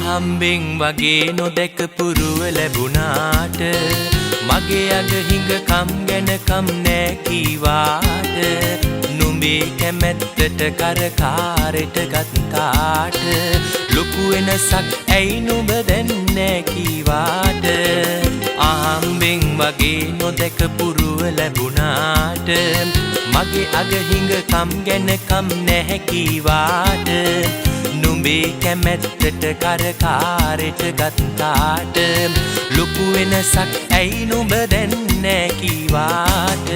අහම්බෙන් වගේ නොදැක පුරුව ලැබුණාට මගේ අග හිඟකම් ගැන කම් නෑ කීවාට නුඹේ කැමැත්තට කරකාරෙට ගත්තාට ලොකු වෙනසක් ඇයි නුඹ දැන් නෑ කීවාට අහම්බෙන් වගේ නොදැක පුරුව ලැබුණාට මගේ අග හිඟකම් ගැන කම් නැහැ කීවාට නුඹේ කැමැත්තට කරකාරෙට ගත්තාට ලොකු වෙනසක් ඇයි නුඹ දැන් නෑ කීවාට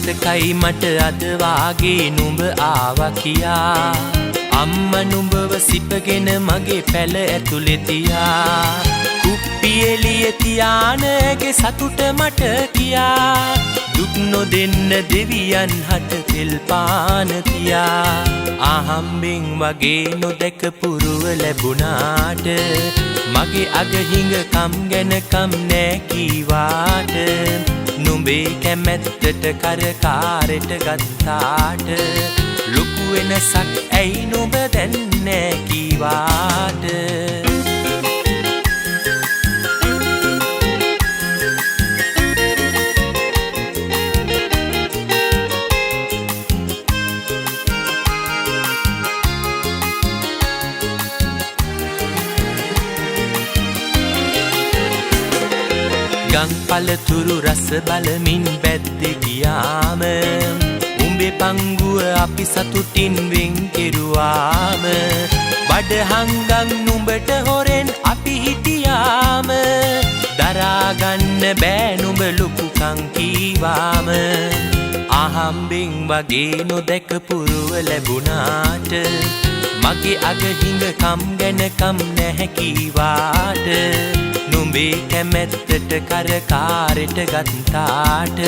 මතකයි මට අද වාගේ නුඹ ආවා කියා අම්මා නුඹව සිපගෙන මගේ පැල ඇතුලේ තියා කුප්පිය එළිය තියානගේ සතුට මට කියා දුක් නොදෙන්න දෙවියන් හට තෙල් පාන තියා අහම්බෙන් වගේ නොදැක පුරුව ලැබුණාට මගේ අග හිඟකම් ගැන කම් නෑ කීවාට නුඹේ කැමැත්තට කරකාරෙට ගත්තාට ලොකු වෙනසක් ඇයි නුඹ දැන් නෑ කීවාට ගංපලතුරු රස බලමින් බැද්දේ ගියාම උඹේ පංගුව අපි සතුටින් වෙන් කෙරුවාම බඩ හංගන් නුඹට හොරෙන් අපි හිටියාම දරාගන්න බෑ නුඹ ලොකුකම් කීවාම අහම්බෙන් වගේ නොදැක පුරුව ලැබුණාට මගේ අග හිඟකම් ගැන කම් නැහැ කීවාට නුඹේ කැමැත්තට කරකාරෙට ගත්තාට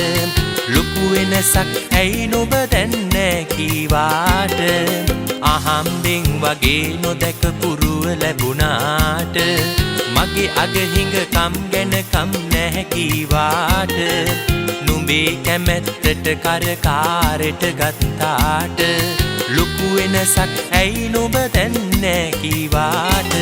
ලොකු වෙනසක් ඇයි නුඹ දැන් නෑ කීවාට අහම්බෙන් වගේ නොදැක පුරුව ලැබුණාට මගේ අග හිඟකම් ගැන කම් නැහැ කීවාට නුඹේ කැමැත්තට කරකාරෙට ගත්තාට ලොකු වෙනසක් ඇයි නුඹ දැන් නෑ කීවාට